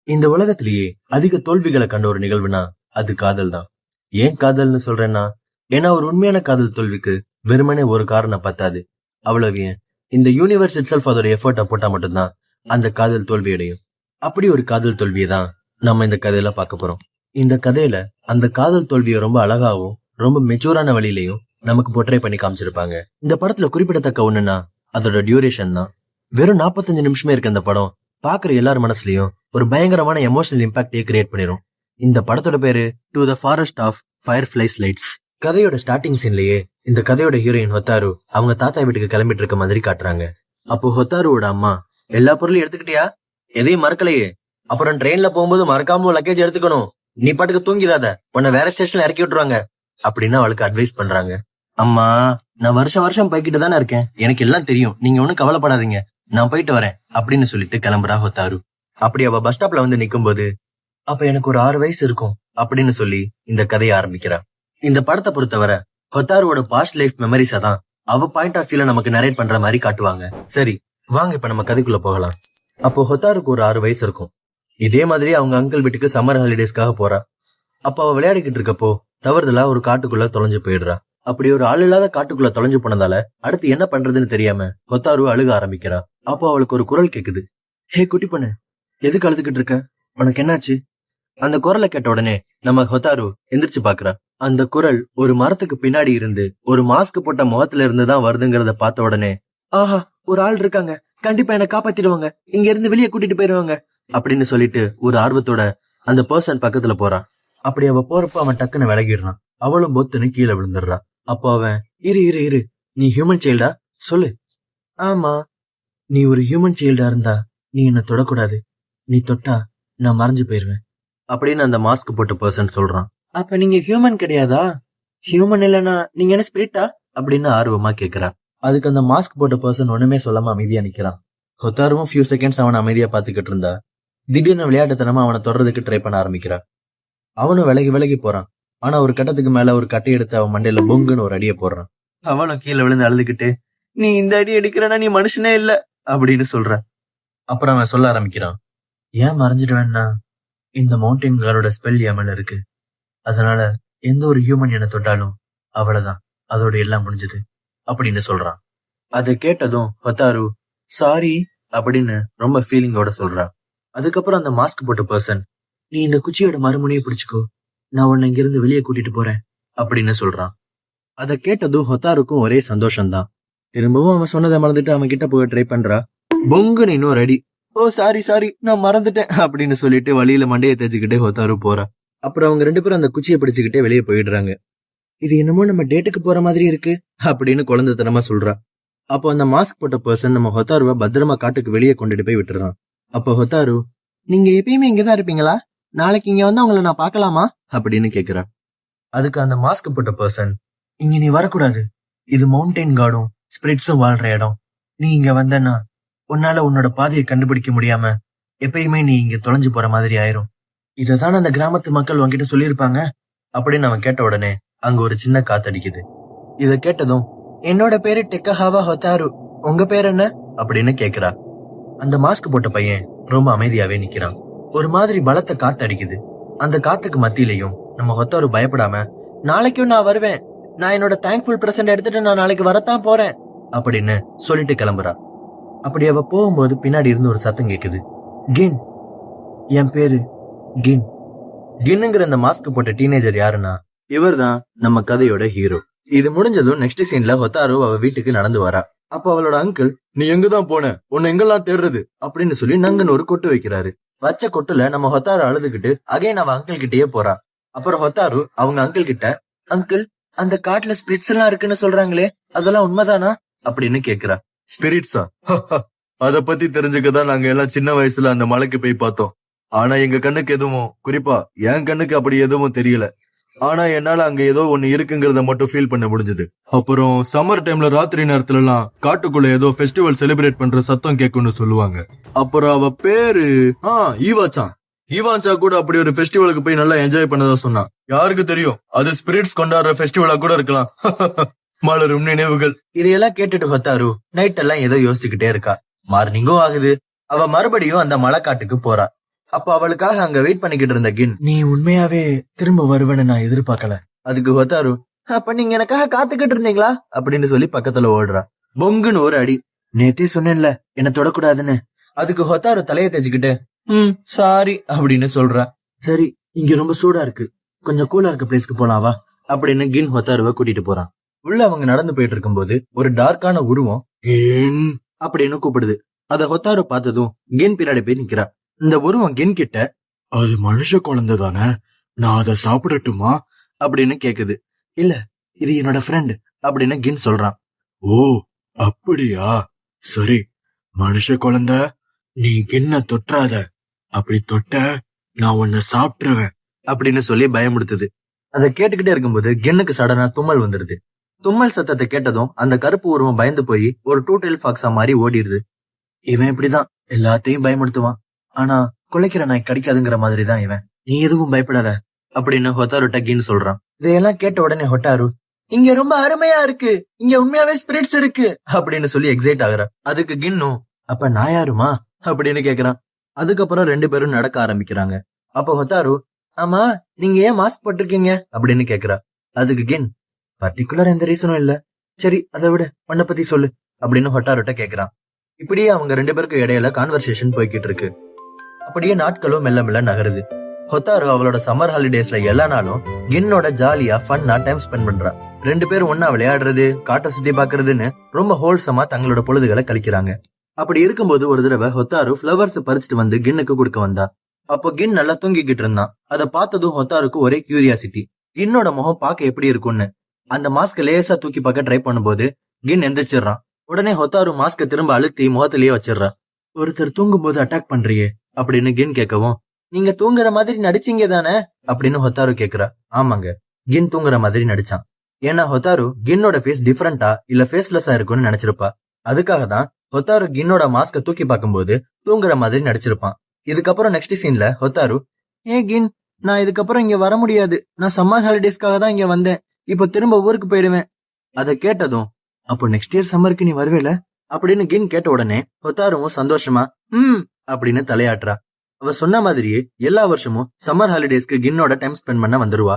இந்த உலகத்திலேயே அதிக தோல்விகளை கண்ட ஒரு நிகழ்வுனா அது காதல் தான். ஏன் காதல்னு சொல்றேன்னா, ஏன்னா ஒரு உண்மையான காதல் தோல்விக்கு வெறுமனே ஒரு காரணம் பத்தாது. அவ்வளவு ஏன், இந்த யூனிவர்ஸ் இட்செல்ஃப் அதோட எஃபர்ட்டை போட்டா மட்டும்தான் அந்த காதல் தோல்வி அடையும். அப்படி ஒரு காதல் தோல்வியை தான் நம்ம இந்த கதையில பார்க்க போறோம். இந்த கதையில அந்த காதல் தோல்வியை ரொம்ப அழகாவும் ரொம்ப மெச்சூரான வழியிலையும் நமக்கு போர்ட்ரே பண்ணி காமிச்சிருப்பாங்க. இந்த படத்துல குறிப்பிடத்தக்க ஒண்ணுன்னா அதோட டியூரேஷன் தான். வெறும் 45 நிமிஷமே இருக்க இந்த படம் பாக்குற எல்லார் மனசுலயும் ஒரு பயங்கரமான எமோஷனல் இம்பாக்டே கிரியேட் பண்ணிரும். இந்த படத்தோட பேரு to the forest of fireflies lights. கதையோட ஸ்டார்டிங் சீன்லயே இந்த கதையோட ஹீரோயின் ஹொத்தாரு அவங்க தாத்தா வீட்டுக்கு கிளம்பிட்டு இருக்க மாதிரி காட்டுறாங்க. அப்போ ஹொத்தாருவோட அம்மா, எல்லா பொருளையும் எடுத்துக்கிட்டியா? எதையும் மறக்கலையே? அப்புறம் ட்ரெயின்ல போகும்போது மறக்காம லக்கேஜ் எடுத்துக்கணும். நீ பாட்டுக்கு தூங்கிடாத, உன்னை வேற ஸ்டேஷன்ல இறக்கி விட்டுருவாங்க அப்படின்னு அவளுக்கு அட்வைஸ் பண்றாங்க. அம்மா, நான் வருஷம் போய்கிட்டு தானே இருக்கேன், எனக்கு எல்லாம் தெரியும், நீங்க ஒன்னும் கவலைப்படாதீங்க, நான் போயிட்டு வரேன் அப்படின்னு சொல்லிட்டு கிளம்புறா ஹொத்தாரு. அப்படி அவ பஸ் ஸ்டாப்ல வந்து நிக்கும் போது, அப்ப எனக்கு ஒரு 6 வயசு இருக்கும் அப்படின்னு சொல்லி இந்த கதையை ஆரம்பிக்கிறா. இந்த படத்தை பொறுத்தவரை ஹொத்தாருவோட பாஸ்ட் லைஃப் மெமரிஸா தான் அவ பாயிண்ட் ஆஃப் வியூல நமக்கு நரேட் பண்ற மாதிரி காட்டுவாங்க. சரி வாங்க இப்ப நம்ம கதைக்குள்ள போகலாம். அப்போ ஹொத்தாருக்கு ஒரு 6 வயசு இருக்கும். இதே மாதிரி அவங்க அங்கிள் வீட்டுக்கு சம்மர் ஹாலிடேஸ்க்காக போறா. அப்ப அவ விளையாடிக்கிட்டு இருக்கப்போ தவறுதலா ஒரு காட்டுக்குள்ள தொலைஞ்சு போயிடுறா. அப்படி ஒரு ஆள் இல்லாத காட்டுக்குள்ள தொலைஞ்சு போனதால அடுத்து என்ன பண்றதுன்னு தெரியாம ஹொத்தாரு அழுக ஆரம்பிக்கிறா. அப்போ அவளுக்கு ஒரு குரல் கேக்குது. ஹே குட்டி பொண்ணு, எதுக்கு அழுதுகிட்டு இருக்க? உனக்கு என்னாச்சு? அந்த குரலை கேட்ட உடனே நம்ம ஹொத்தாரு எந்திரிச்சு பாக்குறா. அந்த குரல் ஒரு மரத்துக்கு பின்னாடி இருந்து ஒரு மாஸ்க் போட்ட முகத்துல இருந்துதான் வருதுங்கிறத பார்த்த உடனே, ஆஹா, ஒரு ஆள் இருக்காங்க, கண்டிப்பா என்ன காப்பாத்திடுவாங்க, இங்க இருந்து வெளியே கூட்டிட்டு போயிருவாங்க அப்படின்னு சொல்லிட்டு ஒரு ஆர்வத்தோட அந்த பர்சன் பக்கத்துல போறான். அப்படி அவ போறப்ப அவன் டக்குன்னு விலகிடுறான். அவளும் பொத்துன்னு கீழே விழுந்துடுறா. அப்போ அவன், இரு, நீ ஹியூமன் சைல்டா? சொல்லு. ஆமா. நீ ஒரு ஹியூமன் சைல்டா இருந்தா நீ என்ன தொடக்கூடாது, நீ தொட்டா நான் மறைஞ்சு போயிருவேன் அப்படின்னு அந்த மாஸ்க் போட்ட பர்சன் சொல்றான். அப்ப நீங்க ஹியூமன் கிடையாதா? ஹியூமன் இல்லனா நீங்க என்ன ஸ்பிரிட்டா அப்படின்னு ஆர்வமா கேக்குறா. அதுக்கு அந்த மாஸ்க் போட்ட பர்சன் ஒண்ணுமே சொல்லாம அமைதியா நிக்கிறான். ஹொத்தாருவும் ஃபியூ செகண்ட்ஸ் அவனை அமைதியா பாத்துக்கிட்டு இருந்தா. திடீர்னு விளையாட்டுத்தனமா அவனை தொடறதுக்கு ட்ரை பண்ண ஆரம்பிக்கிறா. அவனும் விலகி போறான். ஆனா ஒரு கட்டத்துக்கு மேல ஒரு கட்டை எடுத்து அவன் மண்டையில பொங்குன்னு ஒரு அடியை போடுறான். அவனும் கீழே விழுந்து அழுதுகிட்டு, நீ இந்த அடி அடிக்கிறனா நீ மனுஷனே இல்ல அப்படின்னு சொல்ற. அப்புறம் அவன் சொல்ல ஆரம்பிக்கிறான். ஏன் மறைஞ்சிடுவேன்னா, இந்த மவுண்டைன் காரோட ஸ்பெல் என் மேல இருக்கு, அதனால எந்த ஒரு ஹியூமன் என்ன தொட்டாலும் அவ்வளவுதான், அதோட எல்லாம் முடிஞ்சது அப்படின்னு சொல்றான். அதை கேட்டதும் ஹொத்தாரு சாரி அப்படின்னு ரொம்ப ஃபீலிங்கோட சொல்றா. அதுக்கப்புறம் அந்த மாஸ்க் போட்ட பர்சன், நீ இந்த குச்சியோட மறுமுனையை பிடிச்சுக்கோ, நான் உன்னை இங்கிருந்து வெளியே கூட்டிட்டு போறேன் அப்படின்னு சொல்றான். அதை கேட்டதும் ஹொத்தாருக்கும் ஒரே சந்தோஷம்தான். திரும்பவும் அவன் சொன்னதை மறந்துட்டு அவன் கிட்ட போக ட்ரை பண்றா. பொங்குன்னு இன்னொரு அடி. ஓ சாரி நான் மறந்துட்டேன் அப்படின்னு சொல்லிட்டு வழியில மண்டையை தேய்ச்சிக்கிட்டே ஹொத்தாரு போறா. அப்புறம் அவங்க 2 பேரும் அந்த குச்சியை பிடிச்சுக்கிட்டே வெளியே போயிடுறாங்க. இது என்னமோ நம்ம டேட்டுக்கு போற மாதிரி இருக்கு அப்படின்னு குழந்தைத்தனமா சொல்றா. அப்போ அந்த மாஸ்க் போட்ட பர்சன் நம்ம ஹொத்தாருவை பத்திரமா காட்டுக்கு வெளியே கொண்டுட்டு போய் விட்டுறான். அப்போ ஹொத்தாரு, நீங்க எப்பயுமே இங்கதான் இருப்பீங்களா? நாளைக்கு இங்க வந்து உங்களை நான் பாக்கலாமா அப்படின்னு கேக்குறா. அதுக்கு அந்த மாஸ்க் போட்ட பர்சன், இங்க நீ வரக்கூடாது, இது மவுண்டைன் காடும் ஸ்பிரிட்ஸும் வாழ்ற இடம், நீ இங்க வந்தன்னா உன்னால உன்னோட பாதையை கண்டுபிடிக்க முடியாம எப்பயுமே நீ இங்க தொலைஞ்சு போற மாதிரி ஆயிரும், இததான் அந்த கிராமத்து மக்கள் உன்கிட்ட சொல்லியிருப்பாங்க அப்படின்னு அவன் கேட்ட உடனே அங்க ஒரு சின்ன காத்தடிக்குது. இத கேட்டதும், என்னோட பேரு டெக்கஹாவா ஹொத்தாரு, உங்க பேர் என்ன அப்படின்னு கேக்குறா. அந்த மாஸ்க் போட்ட பையன் ரொம்ப அமைதியாவே நிக்கிறான். ஒரு மாதிரி பலத்த காத்து அடிக்குது. அந்த காத்துக்கு மத்தியிலையும் நம்ம ஹொத்தாரு பயப்படாம, நாளைக்கும் நான் வருவேன், நான் என்னோட தேங்க்ஃபுல் பிரசன்ட் எடுத்துட்டு நான் நாளைக்கு வரத்தான் போறேன் அப்படின்னு சொல்லிட்டு கிளம்புறா. அப்படி அவ போகும்போது பின்னாடி இருந்து ஒரு சத்தம் கேக்குது. கின், என் பேரு கின். கின்னுங்கிற அந்த மாஸ்க் போட்ட டீனேஜர் யாருன்னா இவர் தான் நம்ம கதையோட ஹீரோ. இது முடிஞ்சதும் நெக்ஸ்ட் சீன்ல ஹொத்தாரு அவ வீட்டுக்கு நடந்து வரா. அப்ப அவளோட அங்கிள், நீ எங்கதான் போன, உன்னை எங்கெல்லாம் தேடுறது அப்படின்னு சொல்லி நங்கன்னு ஒரு கொட்டு வைக்கிறாரு. வச்ச கொட்டுல நம்ம ஹொத்தாரு அழுதுகிட்டு அகைன் அவ அங்கிள் கிட்டயே போறா. அப்புறம் ஹொத்தாரு அவங்க அங்கிள் கிட்ட, அங்கிள், அந்த காட்டுல ஸ்பிரிட்ஸ் எல்லாம் இருக்குன்னு சொல்றாங்களே, அதெல்லாம் உண்மைதானா அப்படின்னு கேக்குறா. ஸ்பிரிட்ஸா? அத பத்தி தெரிஞ்சுக்கதான் நாங்க எல்லாம் சின்ன வயசுல அந்த மலைக்கு போய் பார்த்தோம். ஆனா எங்க கண்ணுக்கு எதுவும், குறிப்பா என் கண்ணுக்கு அப்படி எதுவும் தெரியல. ஆனா என்னால அங்க ஏதோ ஒண்ணு இருக்குங்கிறத மட்டும் ஃபீல் பண்ண முடிஞ்சது. அப்புறம் சம்மர் டைம்ல ராத்திரி நேரத்துல எல்லாம் காட்டுக்குள்ள ஏதோ ஃபெஸ்டிவல் செலிப்ரேட் பண்ற சத்தம் கேட்கும்னு சொல்லுவாங்க. அப்புறம் அவ பேரு ஈவாச்சா கூட அப்படி ஒரு ஃபெஸ்டிவலுக்கு போய் நல்லா என்ஜாய் பண்ணதா சொன்னா. யாருக்கு தெரியும், அது ஸ்பிரிட்ஸ் கொண்டாடுற ஃபெஸ்டிவலா கூட இருக்கலாம். மலரும் நினைவுகள். இதையெல்லாம் கேட்டுட்டு ஹொத்தாரு நைட் எல்லாம் ஏதோ யோசிச்சுக்கிட்டே இருக்கா. மார்னிங்கும் ஆகுது. அவ மறுபடியும் அந்த மலைக்காட்டுக்கு போறா. அப்ப அவளுக்காக அங்க வெயிட் பண்ணிக்கிட்டு இருந்த கின், நீ உண்மையாவே திரும்ப வருவேன்னு நான் எதிர்பார்க்கல. அதுக்கு ஹொத்தாரு, அப்ப நீங்க எனக்காக காத்துக்கிட்டு இருந்தீங்களா அப்படின்னு சொல்லி பக்கத்துல ஓடுறா. பொங்குன்னு ஒரு அடி. நேத்தே சொன்னேன்ல என்ன தொடக்கூடாதுன்னு. அதுக்கு ஹொத்தாரு தலையை தேய்ச்சிக்கிட்டு சாரி அப்படின்னு சொல்றா. சரி, இங்க ரொம்ப சூடா இருக்கு, கொஞ்சம் கூலா இருக்க பிளேஸ்க்கு போலாவா அப்படின்னு கின் ஹொத்தாருவை கூட்டிட்டு போறான். உள்ள அவங்க நடந்து போயிட்டு இருக்கும்போது ஒரு டார்க்கான உருவம் கின் அப்படின்னு கூப்பிடுது. அத ஹொத்தாரு பார்த்ததும் கின் பின்னாடி போய் நிக்கிறா. இந்த உருவம் கின் கிட்ட, அது மனுஷ குழந்தை தானே, நான் அதை சாப்பிடட்டுமா அப்படின்னு கேக்குது. இல்ல, இது என்னோட ஃப்ரெண்ட் அப்படின்னு கின் சொல்றான். ஓ அப்படியா, சரி மனுஷ குழந்தை, நீ கின்ன தொற்றாத, அப்படி தொட்ட நான் உன்னை சாப்பிட்டுருவேன் அப்படின்னு சொல்லி பயமுடுத்துது. அதை கேட்டுக்கிட்டே இருக்கும்போது கின்னுக்கு சடனா தும்மல் வந்துடுது. தும்மல் சத்தத்தை கேட்டதும் அந்த கருப்பு உருவம் பயந்து போய் ஒரு டூ டெயில் ஃபாக்ஸா மாதிரி ஓடிடுது. இவன் இப்படிதான் எல்லாத்தையும் பயமுடுத்துவான், ஆனா குலைக்கிற நாய் கடிக்காதுங்கிற மாதிரி தான் இவன், நீ எதுவும் பயப்படாத அப்படின்னு ஹொத்தாரு டக்கின்னு சொல்றான். இதையெல்லாம் கேட்ட உடனே ஹொட்டாரு, இங்க ரொம்ப அருமையா இருக்கு, இங்க உண்மையாவே ஸ்பிரிட்ஸ் இருக்கு அப்படின்னு சொல்லி எக்ஸைட் ஆகுற. அதுக்கு கின்னும், அப்ப நான் யாருமா அப்படின்னு கேக்குறான். அதுக்கப்புறம் ரெண்டு பேரும் நடக்க ஆரம்பிக்கிறாங்க. அப்ப ஹொத்தாரு, ஆமா நீங்க ஏன் மாஸ்க் போட்டிருக்கீங்க அப்படின்னு கேக்குறா. அதுக்கு கின், பர்டிகுலர் எந்த ரீசனும் இல்ல, சரி அதை விட உன்னை பத்தி சொல்லு அப்படின்னு ஹொட்டாருட்ட கேக்குறான். இப்படியே அவங்க ரெண்டு பேருக்கு இடையில கான்வர்சேஷன் போய்கிட்டு இருக்கு. அப்படியே நாட்களும் மெல்ல மெல்ல நகருது. ஹொத்தாரு அவளோட சம்மர் ஹாலிடேஸ்ல எல்லா நாளும் கின்னோட ஜாலியா ஃபன்னா டைம் ஸ்பெண்ட் பண்றா. ரெண்டு பேரும் ஒன்னா விளையாடுறது, காட்டை சுத்தி பாக்குறதுன்னு ரொம்ப ஹோல்சமா தங்களோட பொழுதுகளை கழிக்கிறாங்க. அப்படி இருக்கும்போது ஒரு தடவை ஹொத்தாரு ஃபிளவர்ஸ் பறிச்சுட்டு வந்து கின்னுக்கு கொடுக்க வந்தா. அப்போ கின் நல்லா தூங்கிக்கிட்டு இருந்தான். அதை பார்த்ததும் ஹொத்தாருக்கு ஒரே கியூரியாசிட்டி, கின்னோட முகம் பார்க்க எப்படி இருக்கும்னு. அந்த மாஸ்க் லேசா தூக்கி பார்க்க ட்ரை பண்ணும்போது கின் எந்திரிச்சிடறான். உடனே ஹொத்தாரு மாஸ்க திரும்ப அழுத்தி முகத்திலேயே வச்சிடறா. ஒருத்தர் தூங்கும் போது அட்டாக் பண்றியே அப்படின்னு கின் கேட்கவும், நீங்க தூங்குற மாதிரி நடிச்சீங்க தானே அப்படின்னு ஹொத்தாரு கேக்குறா. ஆமாங்க, கின் தூங்குற மாதிரி நடிச்சான். ஏன்னா ஹொத்தாரு கின்னோட ஃபேஸ் டிஃபரெண்டா இல்ல ஃபேஸ்லெஸ்ஸா இருக்கும்னு நினைச்சிருப்பா. அதுக்காக தான் ஹொத்தாரு கின்னோட மாஸ்க தூக்கி பார்க்கும்போது தூங்குற மாதிரி நடிச்சிருப்பான். இதுக்கப்புறம் நெக்ஸ்ட் சீன்ல ஹொத்தாரு, கின், நான் இதுக்கப்புறம் இங்க வர முடியாது, நான் சம்மர் ஹாலிடேஸ்க்காக தான் இங்க வந்தேன், இப்ப திரும்ப ஊருக்கு போயிடுவேன். அதை கேட்டதும், அப்போ நெக்ஸ்ட் இயர் சம்மருக்கு நீ வருவேல அப்படின்னு கின் கேட்ட உடனே ஹொத்தாருவும் சந்தோஷமா அப்படின்னு தலையாட்டுறா. அவ சொன்ன மாதிரியே எல்லா வருஷமும் சம்மர் ஹாலிடேஸ்க்கு கின்னோட டைம் ஸ்பெண்ட் பண்ண வந்துருவா.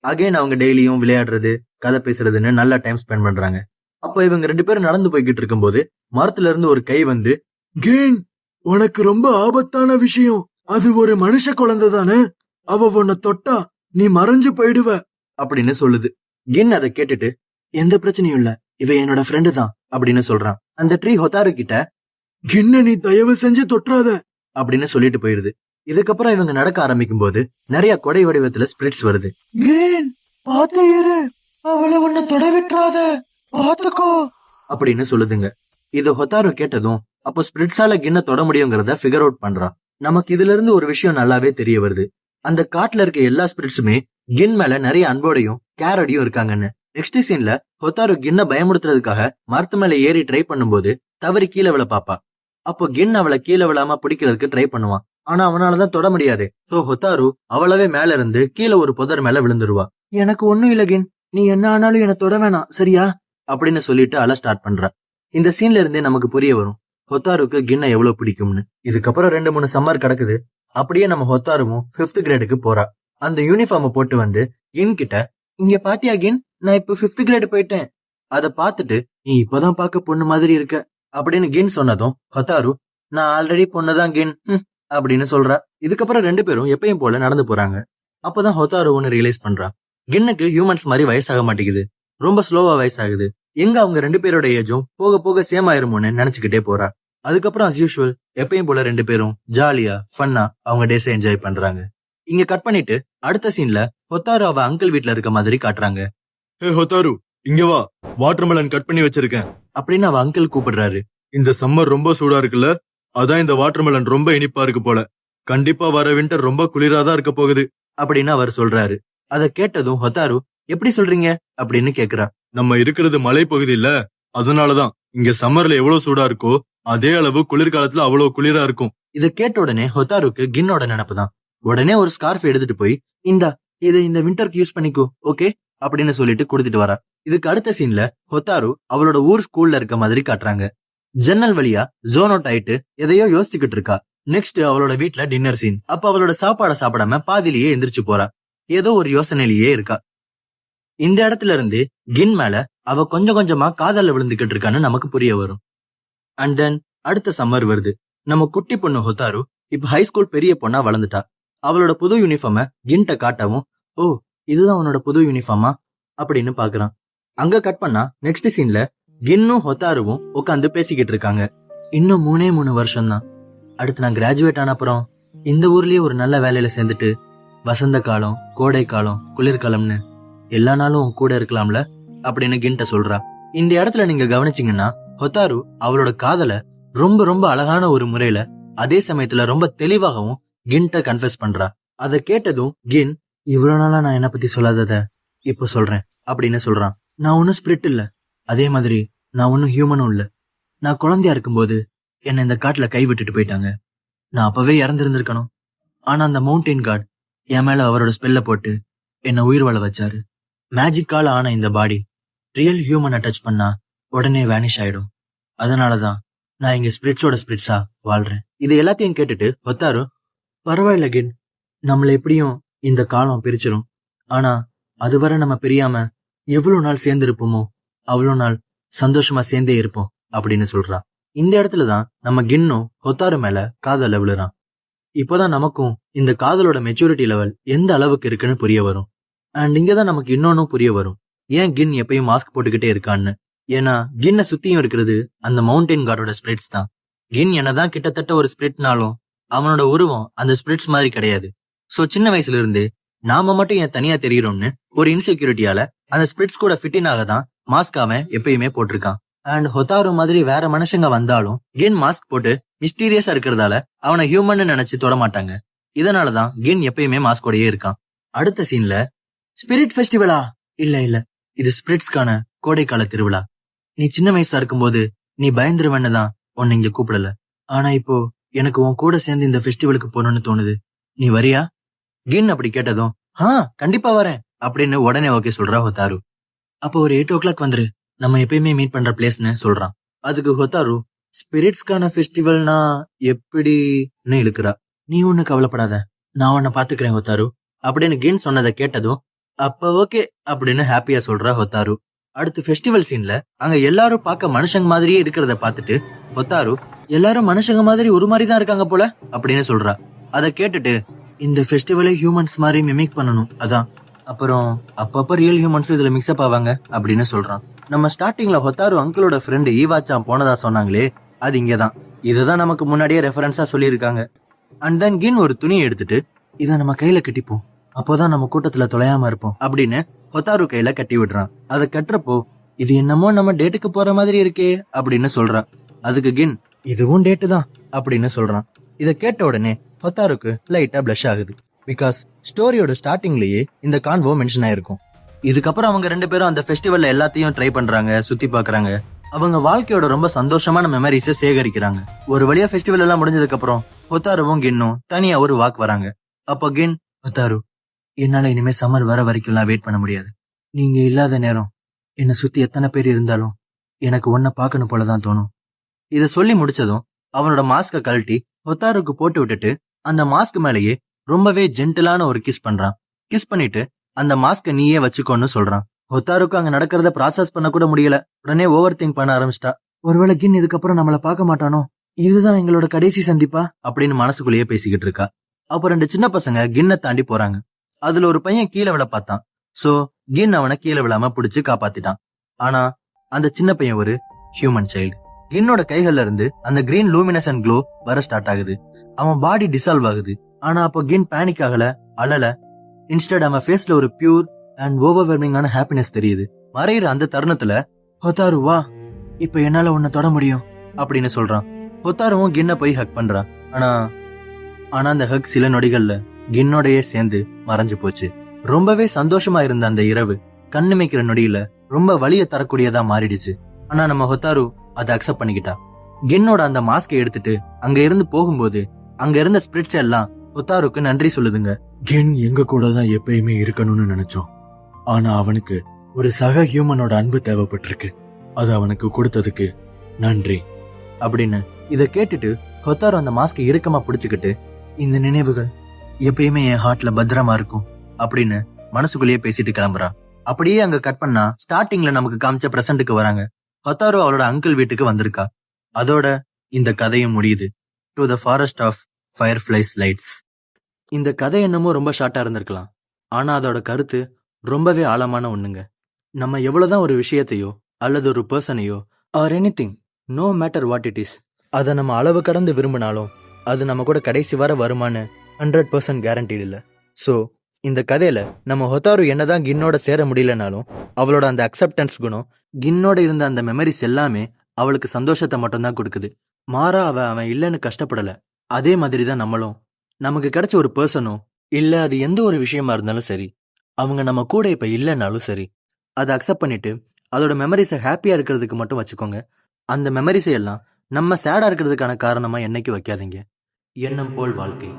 அகைன் அவங்க டெய்லியும் விளையாடுறது, கதை பேசுறதுன்னு நல்லா டைம் ஸ்பெண்ட் பண்றாங்க. அப்ப இவங்க ரெண்டு பேரும் நடந்து போய்கிட்டு இருக்கும்போது மரத்துல இருந்து ஒரு கை வந்து, கின், உனக்கு ரொம்ப ஆபத்தான விஷயம், அது ஒரு மனுஷ குழந்தை தானே, அவ உன்னை தொட்டா நீ மறைஞ்சு போயிடுவ அப்படின்னு சொல்லுது. கின் அதை கேட்டுட்டு, எந்த பிரச்சனையும் இல்ல, இவ என்னோட ஃப்ரெண்டு தான் அப்படின்னு சொல்றான். அந்த ட்ரீ ஹொத்தாரு கிட்ட, கின்ன நீ தயவு செஞ்சு தொற்றாத அப்படின்னு சொல்லிட்டு போயிருது. இதுக்கப்புறம் இவங்க நடக்க ஆரம்பிக்கும் போது நிறைய கொடை வடிவத்துல ஸ்பிரிட்ஸ் வருது. கின், பாத்து இரு, அவளை உன்னை தொட விட்டுறாத, பாத்துக்கோ அப்படின்னு சொல்லுதுங்க. இது ஹொத்தாரு கேட்டதும், அப்போ ஸ்பிரிட்ஸால கின்ன தொட முடியுங்கிறத ஃபிகர் அவுட் பண்றான். நமக்கு இதுல இருந்து ஒரு விஷயம் நல்லாவே தெரிய வருது. அந்த காட்டுல இருக்க எல்லா ஸ்பிரிட்ஸுமே கின் மேல நிறைய அன்போடையும் கேரோடையும் இருக்காங்கன்னு. நெக்ஸ்ட் சீன்ல ஹொத்தாரு கின்ன பயமுடுத்துறதுக்காக மரத்து மேல ஏறி ட்ரை பண்ணும்போது தவறி கீழே விழ பாப்பா. அப்போ கின் அவளை கீழே விழாம பிடிக்கிறதுக்கு ட்ரை பண்ணுவான். ஆனா அவனாலதான் தொட முடியாது. சோ ஹொத்தாரு அவளவே மேல இருந்து கீழே ஒரு புதர் மேல விழுந்துருவா. எனக்கு ஒண்ணும் இல்ல கின், நீ என்ன ஆனாலும் என்ன தொட வேணாம் சரியா அப்படின்னு சொல்லிட்டு அழ ஸ்டார்ட் பண்றா. இந்த சீன்ல இருந்தே நமக்கு புரிய வரும் ஹொத்தாருக்கு கின்ன எவ்வளவு பிடிக்கும்னு. இதுக்கப்புறம் 2-3 சம்மர் கிடக்குது. அப்படியே நம்ம ஹொத்தாருவும் 5th கிரேடுக்கு போறா. அந்த யூனிஃபார்ம் போட்டு வந்து கின் கிட்ட, இங்க பாத்தியா கின், நான் இப்ப 5th கிரேடு போயிட்டேன், அதை பார்த்துட்டு நீ இப்பதான் பார்க்க பொண்ணு மாதிரி இருக்க அப்படின்னு கின் சொன்னதும் ஹொத்தாரு, நான் ஆல்ரெடி பொண்ணுதான் கின் அப்படின்னு சொல்றா. இதுக்கப்புறம் ரெண்டு பேரும் எப்பயும் போல நடந்து போறாங்க. அப்பதான் ஹொத்தாரு ஒன்னு ரியலைஸ் பண்றா, கின்னுக்கு ஹியூமன்ஸ் மாதிரி வயசாக மாட்டேங்குது, ரொம்ப ஸ்லோவா வயசாகுது. எங்க அவங்க ரெண்டு பேரோட ஏஜும் போக போக சேம் ஆயிருமோன்னு நினைச்சுக்கிட்டே போறா. அதுக்கப்புறம் அஸ் யூஷுவல் எப்பயும் போல ரெண்டு பேரும் ஜாலியா ஃபன்னா அவங்க டேஸை என்ஜாய் பண்றாங்க. இங்க கட் பண்ணிட்டு அடுத்த சீன்ல ஹொத்தாரு அவ அங்கிள் வீட்ல இருக்க மாதிரி காட்டுறாங்க. ஹே ஹொத்தாரு, இங்க வா, வாட்டர்மெலன் கட் பண்ணி வச்சிருக்கேன் அப்படின்னு அவ அங்கிள் கூப்பிடுறாரு. இந்த சம்மர் ரொம்ப சூடா இருக்குல்ல, அதான் இந்த வாட்டர்மெலன் ரொம்ப இனிப்பா இருக்கு போல, கண்டிப்பா வர வின்டர் ரொம்ப குளிராதான் இருக்க போகுது அப்படின்னு அவர் சொல்றாரு. அதை கேட்டதும் ஹொத்தாரு, எப்படி சொல்றீங்க அப்படின்னு கேக்குறா. நம்ம இருக்கிறது மலை பகுதி இல்ல, அதனாலதான் இங்க சம்மர்ல எவ்வளவு சூடா இருக்கோ அதே அளவு குளிர்காலத்துல அவ்வளவு குளிரா இருக்கும். இதை கேட்ட உடனே ஹொத்தாருக்கு கின்னோட நினைப்புதான். உடனே ஒரு ஸ்கார்ஃப் எடுத்துட்டு போய், இதை இந்த வின்டருக்கு யூஸ் பண்ணிக்கோ ஓகே அப்படின்னு சொல்லிட்டு கொடுத்துட்டு வரா. இதுக்கு அடுத்த சீன்ல ஹொத்தாரு அவளோட ஊர் ஸ்கூல்ல இருக்க மாதிரி காட்டுறாங்க. ஜன்னல் வழியா ஜோன் அவுட் ஆயிட்டு எதையோ யோசிச்சுக்கிட்டு இருக்கா. நெக்ஸ்ட் அவளோட வீட்ல டின்னர் சீன். அப்ப அவளோட சாப்பாட சாப்பிடாம பாதிலேயே எந்திரிச்சு போறா. ஏதோ ஒரு யோசனையிலேயே இருக்கா. இந்த இடத்துல இருந்து கின் மேல அவ கொஞ்சம் கொஞ்சமா காதல்ல விழுந்துகிட்டு இருக்கான்னு நமக்கு புரிய வரும். அண்ட் தென் அடுத்த சம்மர் வருது. நம்ம குட்டி பொண்ணு ஹொத்தாரு இப்ப ஹை ஸ்கூல் பெரிய பொண்ணா வளர்ந்துட்டா. அவளோட புது யூனிஃபார்ம கின்ட்ட காட்டவும், ஓ இதுதான் அவனோட புது யூனிஃபார்மா அப்படின்னு பாக்குறான். அங்க கட் பண்ணா நெக்ஸ்ட் சீன்ல கின்னும் ஹொத்தாருவும் உட்காந்து பேசிக்கிட்டு இருக்காங்க. இன்னும் 3 வருஷம் தான். அடுத்து நான் கிராஜுவேட் ஆன அப்புறம் இந்த ஊர்லயே ஒரு நல்ல வேலையில சேர்ந்துட்டு வசந்த காலம், கோடை காலம், குளிர்காலம்னு எல்லா நாளும் உன் கூட இருக்கலாம்ல அப்படின்னு கின்ட்ட சொல்றா. இந்த இடத்துல நீங்க கவனிச்சீங்கன்னா ஹொத்தாரு அவளோட காதல ரொம்ப ரொம்ப அழகான ஒரு முறையில அதே சமயத்துல ரொம்ப தெளிவாகவும் கின்ட்ட கன்ஃபெஸ் பண்றா. அதை கேட்டதும் கின், இவ்வளவு நாளா நான் என்ன பத்தி சொல்லாதத இப்ப சொல்றேன் அப்படின்னு சொல்றான். நான் ஒன்னும் ஸ்பிரிட் இல்ல, அதே மாதிரி நான் ஒன்னும் ஹியூமனும் இல்ல. நான் குழந்தையா இருக்கும்போது என்னை இந்த காட்டுல கை விட்டுட்டு போயிட்டாங்க. நான் அப்பவே இறந்திருந்திருக்கணும். ஆனா அந்த மவுண்டைன் காட் என் மேல அவரோட ஸ்பெல்ல போட்டு என்ன உயிர் வாழ வச்சாரு. மேஜிக்கால ஆன இந்த பாடி ரியல் ஹியூமனை டச் பண்ணா உடனே வேனிஷ் ஆயிடும். அதனாலதான் நான் இங்க ஸ்பிரிட்ஸோட ஸ்பிரிட்ஸா வாழ்றேன். இது எல்லாத்தையும் கேட்டுட்டு ஹொத்தாரு, பரவாயில்ல கின், நம்மள எப்படியும் இந்த காலம் பிரிச்சிரும். ஆனா அதுவரை நம்ம பிரியாம எவ்வளவு நாள் சேர்ந்து இருப்போமோ அவ்வளவு நாள் சந்தோஷமா சேர்ந்தே இருப்போம் அப்படின்னு சொல்றா. இந்த இடத்துலதான் நம்ம கின்னும் ஹொத்தாரு மேல காதல விழுறான். இப்போதான் நமக்கும் இந்த காதலோட மெச்சூரிட்டி லெவல் எந்த அளவுக்கு இருக்குன்னு புரிய வரும். அண்ட் இங்கதான் நமக்கு இன்னொன்னும் புரிய வரும், ஏன் கின் எப்பயும் மாஸ்க் போட்டுக்கிட்டே இருக்கான்னு. ஏன்னா கின்னை சுத்தியும் இருக்கிறது அந்த மவுண்டைன் காடோட ஸ்பிரிட்ஸ் தான். கின் என்னதான் கிட்டத்தட்ட ஒரு ஸ்பிரிட்னாலும் அவனோட உருவம் அந்த ஸ்பிரிட்ஸ் மாதிரி கிடையாது. சோ சின்ன வயசுல இருந்து நாம மட்டும் ஏன் தனியா தெரிகிறோம்னு ஒரு இன்செக்யூரிட்டியால அந்த ஸ்பிரிட்ஸ் கூட ஃபிட்டின் ஆக தான் மாஸ்க் அவன் எப்பயுமே போட்டிருக்கான். அண்ட் ஹொத்தாரு மாதிரி வேற மனுஷங்க வந்தாலும் கின் மாஸ்க் போட்டு மிஸ்டீரியஸா இருக்கிறதால அவனை ஹியூமன் நினைச்சு தொட மாட்டாங்க. இதனாலதான் கின் எப்பயுமே மாஸ்கோடயே இருக்கான். அடுத்த சீன்ல, ஸ்பிரிட் ஃபெஸ்டிவலா? இல்ல, இது ஸ்பிரிட்ஸ்க்கான கோடைக்கால திருவிழா. நீ சின்ன வயசா இருக்கும்போது நீ பயந்துருவன்னு தான் உன்னை இங்க கூப்பிடல. ஆனா இப்போ எனக்கு உன் கூட சேர்ந்து இந்த ஃபெஸ்டிவலுக்கு போகணும்னு தோணுது. நீ வரியா? கின் அப்படி கேட்டதும், கண்டிப்பா வரேன் அப்படின்னு உடனே ஓகே சொல்றா ஹொத்தாரு. அப்போ ஒரு 8 o'clock வந்துரு, நம்ம எப்பயுமே மீட் பண்ற பிளேஸ்னு சொல்றான். அதுக்கு ஹொத்தாரு, ஸ்பிரிட்ஸ்க்கான ஃபெஸ்டிவல்னா எப்படின்னு இழுக்கிறா. நீ ஒண்ணு கவலைப்படாத, நான் உன்னை பாத்துக்கிறேன் ஹொத்தாரு அப்படின்னு கின் சொன்னதை கேட்டதும், அப்ப ஓகே அப்படின்னு ஹாப்பியா சொல்றா ஹொத்தாரு. அடுத்து ஃபெஸ்டிவல் சீன்ல அங்க எல்லாரும் பார்க்க மனுஷங்க மாதிரியே இருக்கிறத பார்த்துட்டு ஹொத்தாரு, எல்லாரும் மனுஷங்க மாதிரி ஒரு மாதிரி தான் இருக்காங்க போல அப்படின்னு சொல்றா. அதை கேட்டுட்டு, இந்த ஃபெஸ்டிவலை ஹியூமன்ஸ் மாதிரி மிமிக் பண்ணணும், அதான். அப்புறம் அப்பப்ப ரியல் ஹியூமன்ஸும் இதுல மிக்ஸ்அப் ஆவாங்க அப்படின்னு சொல்றான். நம்ம ஸ்டார்டிங்ல ஹொத்தாரு அங்கிளோட ஃப்ரெண்டு ஈவாச்சான் போனதா சொன்னாங்களே, அது இங்கதான். இதுதான் நமக்கு முன்னாடியே ரெஃபரன்ஸா சொல்லியிருக்காங்க. அண்ட் தென் கின் ஒரு துணியை எடுத்துட்டு, இதை நம்ம கையில கட்டிப்போம், அப்போதான் நம்ம கூட்டத்துல தொலையாம இருப்போம் அப்படின்னு ஹொத்தாரு கையில கட்டி விடுறான். அதை கட்டுறப்போ, இது என்னமோ நம்ம டேட்டுக்கு போற மாதிரி இருக்கே அப்படின்னு சொல்றான். அதுக்கு கின், இதுவும் டேட்டு தான் அப்படின்னு சொல்றான். இதை கேட்ட உடனே ஹொத்தாருக்கு லைட்டா பிளஷ் ஆகுது. பிகாஸ் ஸ்டோரியோட ஸ்டார்டிங்லயே இந்த கான்வோ மென்ஷன் ஆயிருக்கும். இதுக்கப்புறம் அவங்க 2 பேரும் அந்த ஃபெஸ்டிவல்ல எல்லாத்தையும் ட்ரை பண்றாங்க, சுத்தி பாக்குறாங்க. அவங்க வாழ்க்கையோட ரொம்ப சந்தோஷமான மெமரிஸை சேகரிக்கிறாங்க. ஒரு வழியா ஃபெஸ்டிவல் எல்லாம் முடிஞ்சதுக்கு அப்புறம் ஹொத்தாருவும் கின்னும் தனியா ஒரு வாக் வராங்க. அப்போ கின், ஹொத்தாரு, என்னால இனிமே சம்மர் வர வரைக்கும் வெயிட் பண்ண முடியாது. நீங்க இல்லாத நேரம் என்னை சுத்தி எத்தனை பேர் இருந்தாலும் எனக்கு ஒன்ன பாக்கணும் போலதான் தோணும். இத சொல்லி முடிச்சதும் அவனோட மாஸ்க கழட்டி ஹொத்தாருக்கு போட்டு விட்டுட்டு அந்த மாஸ்க் மேலேயே ரொம்பவே ஜென்டிலான ஒரு கிஸ் பண்றான். கிஸ் பண்ணிட்டு அந்த மாஸ்க நீயே வச்சுக்கோன்னு சொல்றான். ஹொத்தாருக்கு அங்க நடக்கிறத ப்ராசஸ் பண்ண கூட முடியல. உடனே ஓவர் திங்க் பண்ண ஆரம்பிச்சிட்டா. ஒருவேளை கின் இதுக்கப்புறம் நம்மள பார்க்க மாட்டானோ, இதுதான் எங்களோட கடைசி சந்திப்பா அப்படின்னு மனசுக்குள்ளேயே பேசிக்கிட்டு இருக்கா. அப்ப 2 சின்ன பசங்க கின்னை தாண்டி போறாங்க. அதுல ஒரு பையன் கீழே விழ பார்த்தான். சோ கின் அவனை கீழே விழாம பிடிச்சு காப்பாத்திட்டான். ஆனா அந்த சின்ன பையன் ஒரு ஹியூமன் சைல்டு. கின்னோட கைகள்ல இருந்து அந்த கிரீன் லூமினசன்ட் க்ளோ வர ஸ்டார்ட் ஆகுது. அவன் பாடி டிசால்வ் ஆகுது. ஆனா அப்போ கின் பேனிக் ஆகல, அழல. இன்ஸ்டெட் அவன் ஃபேஸ்ல ஒரு பியூர் அண்ட் ஓவர்வெல்மிங்கான ஹாப்பினஸ் தெரியுது. மறையிற அந்த தருணத்துல, ஹொத்தாரு வா, இப்ப என்னால உன்னை தொட முடியும் அப்படின்னு சொல்றான். ஹொத்தாருவும் கின்ன போய் ஹக் பண்றான். ஆனா அந்த ஹக் சில நொடிகள்ல கின்னோடயே சேர்ந்து மறைஞ்சு போச்சு. ரொம்பவே சந்தோஷமா இருந்த அந்த இரவு கண்ணுமைக்கிற நொடியில ரொம்ப வலிய தரக்கூடியதா மாறிடுச்சு. ஆனா நம்ம ஹொத்தாரு அதை அக்செப்ட் பண்ணிக்கிட்டா. கின்னோட அந்த மாஸ்கை எடுத்துட்டு அங்க இருந்து போகும்போது அங்க இருந்த ஸ்பிரிட்ஸ் எல்லாம் ஹொத்தாருக்கு நன்றி சொல்லுதுங்க. கின் எங்க கூட தான் எப்பயுமே இருக்கணும்னு நினைச்சோம். ஆனா அவனுக்கு ஒரு சக ஹியூமனோட அன்பு தேவைப்பட்டிருக்கு. அது அவனுக்கு கொடுத்ததுக்கு நன்றி அப்படின்னு. இத கேட்டுட்டு ஹொத்தாரு அந்த மாஸ்கை இறுக்கமா பிடிச்சுக்கிட்டு, இந்த நினைவுகள் எப்பயுமே என் ஹார்ட்ல பத்திரமா இருக்கும் அப்படின்னு மனசுக்குள்ளேயே பேசிட்டு கிளம்புறா. அப்படியே அங்க கட் பண்ணா ஸ்டார்டிங்ல நமக்கு காமிச்ச பிரசன்ட்டுக்கு வராங்க. ஹொத்தாரு அவளோட அங்கிள் வீட்டுக்கு வந்திருக்கா. அதோட இந்த கதையும் முடியுது. To the forest of fireflies lights. இந்த கதை என்னமோ ரொம்ப ஷார்ட்டா இருந்திருக்கலாம். ஆனா அதோட கருத்து ரொம்பவே ஆழமான ஒண்ணுங்க. நம்ம எவ்வளவுதான் ஒரு விஷயத்தையோ அல்லது ஒரு பர்சனையோ or anything, no matter what it is, அதை நம்ம அளவு கடந்து விரும்பினாலும் அது நம்ம கூட கடைசி வர வருமானு 100% கேரண்டீடு இல்லை. ஸோ இந்த கதையில நம்ம ஹொத்தாரு என்னதான் கின்னோட சேர முடியலனாலும் அவளோட அந்த அக்செப்டன்ஸ் குணம், கின்னோட இருந்த அந்த மெமரிஸ் எல்லாமே அவளுக்கு சந்தோஷத்தை மட்டும்தான் கொடுக்குது. மாறா அவன் இல்லைன்னு கஷ்டப்படல. அதே மாதிரி தான் நம்மளும் நமக்கு கிடைச்ச ஒரு பர்சனோ இல்ல அது எந்த ஒரு விஷயமா இருந்தாலும் சரி, அவங்க நம்ம கூட இப்ப இல்லைன்னாலும் சரி, அதை அக்செப்ட் பண்ணிட்டு அதோட மெமரிஸை ஹாப்பியா இருக்கிறதுக்கு மட்டும் வச்சுக்கோங்க. அந்த மெமரிஸை எல்லாம் நம்ம சேடா இருக்கிறதுக்கான காரணமா என்னைக்கு வைக்காதீங்க. எண்ணம் போல் வாழ்க்கை.